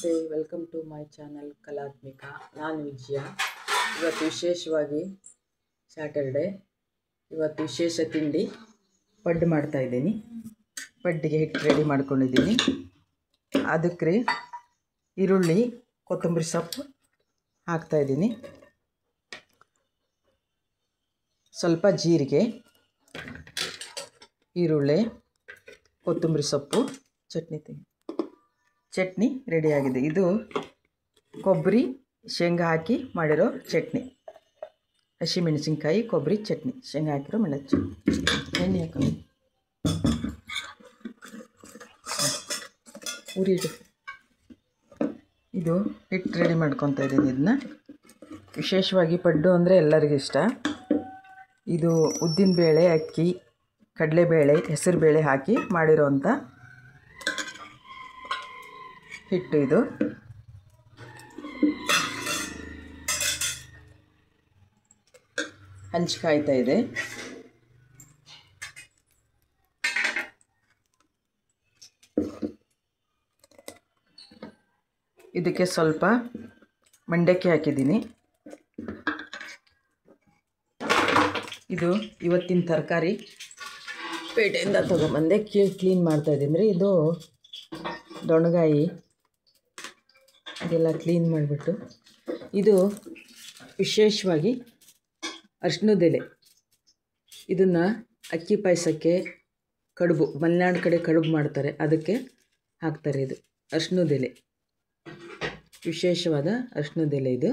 ನಮಸ್ತೆ, welcome to my channel ಕಲಾತ್ಮಿಕಾ. ನಾನು ವಿಜಯ. ಇವತ್ತು ವಿಶೇಷವಾಗಿ ಸ್ಯಾಟರ್ಡೆ. ಇವತ್ತು ವಿಶೇಷ ತಿಂಡಿ ಪಡ್ಡು ಮಾಡ್ತಾಯಿದ್ದೀನಿ. ಪಡ್ಡಿಗೆ ಹಿಟ್ಟು ರೆಡಿ ಮಾಡ್ಕೊಂಡಿದ್ದೀನಿ. ಅದಕ್ಕೆ ಈರುಳ್ಳಿ, ಕೊತ್ತಂಬರಿ ಸೊಪ್ಪು ಹಾಕ್ತಾಯಿದ್ದೀನಿ. ಸ್ವಲ್ಪ ಜೀರಿಗೆ, ಈರುಳ್ಳಿ, ಕೊತ್ತಂಬರಿ ಸೊಪ್ಪು, ಚಟ್ನಿ ರೆಡಿಯಾಗಿದೆ. ಇದು ಕೊಬ್ಬರಿ ಶೇಂಗಾ ಹಾಕಿ ಮಾಡಿರೋ ಚಟ್ನಿ. ಹಸಿಮೆಣಸಿನ್ಕಾಯಿ ಕೊಬ್ಬರಿ ಚಟ್ನಿ, ಶೇಂಗಾ ಹಾಕಿರೋ ಎಣ್ಣೆ ಹಾಕೊಂಡು ಉರಿದು ಇದು ಹಿಟ್ಟು ರೆಡಿ ಮಾಡ್ಕೊತಾ ಇದ್ದೀನಿ. ಇದನ್ನ ವಿಶೇಷವಾಗಿ ಪಡ್ಡು ಅಂದರೆ ಎಲ್ಲರಿಗೂ ಇಷ್ಟ. ಇದು ಉದ್ದಿನಬೇಳೆ, ಅಕ್ಕಿ, ಕಡಲೆಬೇಳೆ, ಹೆಸರುಬೇಳೆ ಹಾಕಿ ಮಾಡಿರೋವಂಥ ಹಿಟ್ಟು. ಇದು ಹಂಚು ಕಾಯ್ತಾ ಇದೆ. ಇದಕ್ಕೆ ಸ್ವಲ್ಪ ಮಂಡಕ್ಕಿ ಹಾಕಿದ್ದೀನಿ. ಇದು ಇವತ್ತಿನ ತರಕಾರಿ ಪೇಟೆಯಿಂದ ತೊಗೊಂಬಂದೆ. ಕ್ಲೀನ್ ಮಾಡ್ತಾಯಿದ್ದೀನಿ. ಇದು ದೊಣ್ಣಗಾಯಿ ಇದೆಲ್ಲ ಕ್ಲೀನ್ ಮಾಡಿಬಿಟ್ಟು, ಇದು ವಿಶೇಷವಾಗಿ ಅರಿಶಿಣದೆಲೆ. ಇದನ್ನು ಅಕ್ಕಿ ಪಾಯಸಕ್ಕೆ, ಕಡುಬು, ಮಲೆನಾಡು ಕಡೆ ಕಡುಬು ಮಾಡ್ತಾರೆ, ಅದಕ್ಕೆ ಹಾಕ್ತಾರೆ. ಇದು ಅರಿಶಿಣದೆಲೆ, ವಿಶೇಷವಾದ ಅರಿಶಿಣದೆಲೆ. ಇದು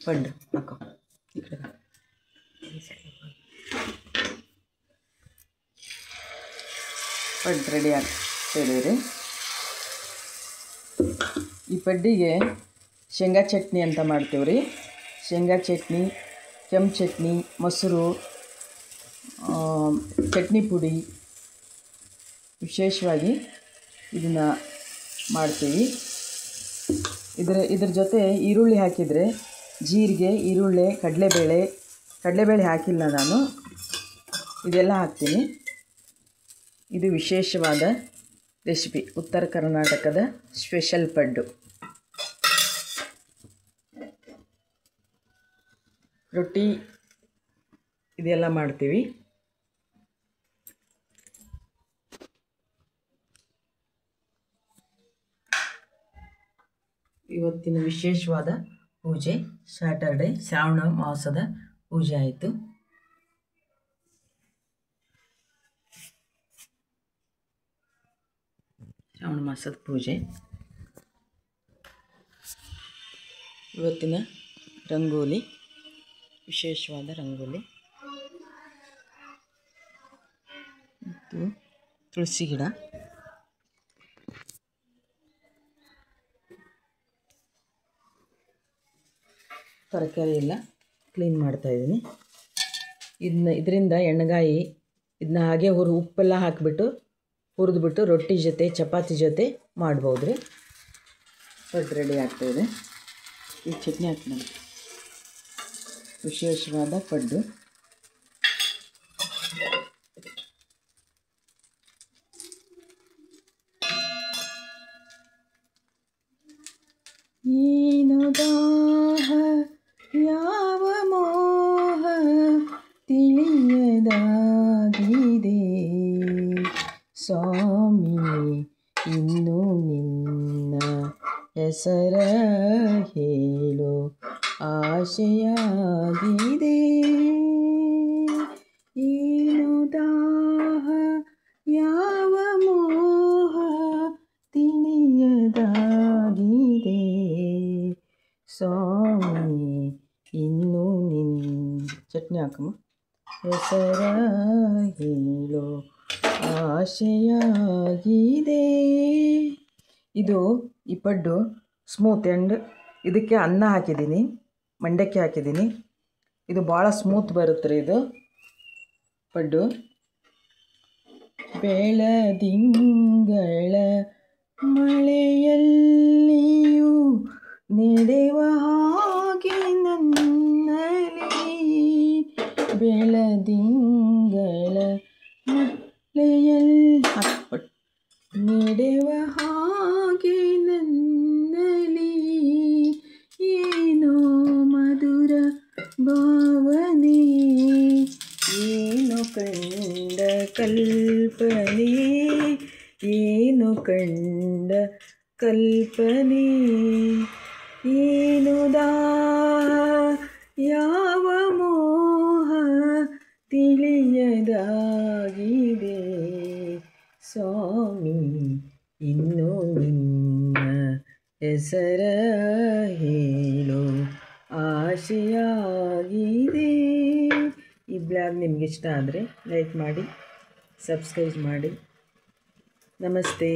ಪಡ್ಡು ಹಾಕೋ ಈ ಕಡೆ. ಪಡ್ಡು ರೆಡಿ ಆಗ್ತಾಯಿದೆ. ಈ ಪಡ್ಡಿಗೆ ಶೇಂಗಾ ಚಟ್ನಿ ಅಂತ ಮಾಡ್ತೀವಿ ರೀ. ಶೇಂಗಾ ಚಟ್ನಿ, ಕೆಂಪು ಚಟ್ನಿ, ಮೊಸರು, ಚಟ್ನಿ ಪುಡಿ, ವಿಶೇಷವಾಗಿ ಇದನ್ನು ಮಾಡ್ತೀವಿ. ಇದ್ರ ಜೊತೆ ಈರುಳ್ಳಿ ಹಾಕಿದರೆ, ಜೀರಿಗೆ, ಈರುಳ್ಳಿ, ಕಡಲೆಬೇಳೆ ಹಾಕಿಲ್ಲ ನಾನು, ಇದೆಲ್ಲ ಹಾಕ್ತೀನಿ. ಇದು ವಿಶೇಷವಾದ ರೆಸಿಪಿ, ಉತ್ತರ ಕರ್ನಾಟಕದ ಸ್ಪೆಷಲ್ ಪಡ್ಡು. ರೊಟ್ಟಿ ಇದೆಲ್ಲ ಮಾಡ್ತೀವಿ. ಇವತ್ತಿನ ವಿಶೇಷವಾದ ಪೂಜೆ, ಸ್ಯಾಟರ್ಡೆ, ಶ್ರಾವಣ ಮಾಸದ ಪೂಜೆ ಆಯಿತು. ಶ್ರಾವಣ ಮಾಸದ ಪೂಜೆ. ಇವತ್ತಿನ ರಂಗೋಲಿ, ವಿಶೇಷವಾದ ರಂಗೋಲಿ. ಮತ್ತು ತುಳಸಿ ಗಿಡ, ತರಕಾರಿ ಎಲ್ಲ ಕ್ಲೀನ್ ಮಾಡ್ತಾಯಿದ್ದೀನಿ. ಇದರಿಂದ ಎಣ್ಣೆಗಾಯಿ, ಇದನ್ನ ಹಾಗೆ ಉಪ್ಪೆಲ್ಲ ಹಾಕಿಬಿಟ್ಟು ಹುರಿದ್ಬಿಟ್ಟು ರೊಟ್ಟಿ ಜೊತೆ, ಚಪಾತಿ ಜೊತೆ ಮಾಡ್ಬೋದು ರೀ. ಪಡ್ಡು ರೆಡಿ ಆಗ್ತಾಯಿದೆ. ಈ ಚಟ್ನಿ ಹಾಕ್ತೀನಿ. ವಿಶೇಷವಾದ ಪಡ್ಡು. ಏನು ದಾಹ, ಯಾವ ಮೋಹ ತಿಳಿಯದಾಗಿದೆ ಸ್ವಾಮಿ, ಇನ್ನು ನಿನ್ನ ಹೆಸರ ಹೇಳೋ ಆಶೆಯಾಗಿದೆ. ಏನು ದಾಹ, ಯಾವ ಮೋಹ ತಿಳಿಯದಾಗಿದೆ ಸ್ವಾಮಿ, ಇನ್ನು ನಿನ್ನ ಚಟ್ನಿ ಹಾಕಮ್ಮ ಹೆಸರ ಹೇಳೋ ಆಶೆಯಾಗಿದೆ. ಇದು ಈ ಪಡ್ಡು ಸ್ಮೂತ್ ಆ್ಯಂಡ್ ಇದಕ್ಕೆ ಅನ್ನ ಹಾಕಿದ್ದೀನಿ, ಮಂಡಕ್ಕಿ ಹಾಕಿದ್ದೀನಿ. ಇದು ಭಾಳ ಸ್ಮೂತ್ ಬರುತ್ತೆ ರೀ ಇದು ಪಡ್ಡು. ಬೆಳದಿಂಗಳ ಮಳೆಯಲ್ಲಿಯೂ ನೆಡೆವ ಹಾಗೆ ನನ್ನಲ್ಲಿ, ಬೆಳದಿಂಗಳ ಮಳೆಯಲ್ಲಿ ನೆಡೆವ ಹಾಗೆ ಕಲ್ಪನೆ ಏನು ಕಂಡ ಕಲ್ಪನೆ ಏನು ದಾಹ ಯಾವ ಮೋಹ ತಿಳಿಯದಾಗಿದೆ ಸ್ವಾಮಿ ಇನ್ನು ನಿನ್ನ ಹೆಸರ ಹೇಳು ಆಸೆಯಾಗಿದೆ. ಈ ಬ್ಲಾಗ್ ನಿಮ್ಗೆ ಇಷ್ಟ ಆದರೆ ಲೈಕ್ ಮಾಡಿ, ಸಬ್ಸ್ಕ್ರೈಬ್ ಮಾಡಿ. ನಮಸ್ತೆ.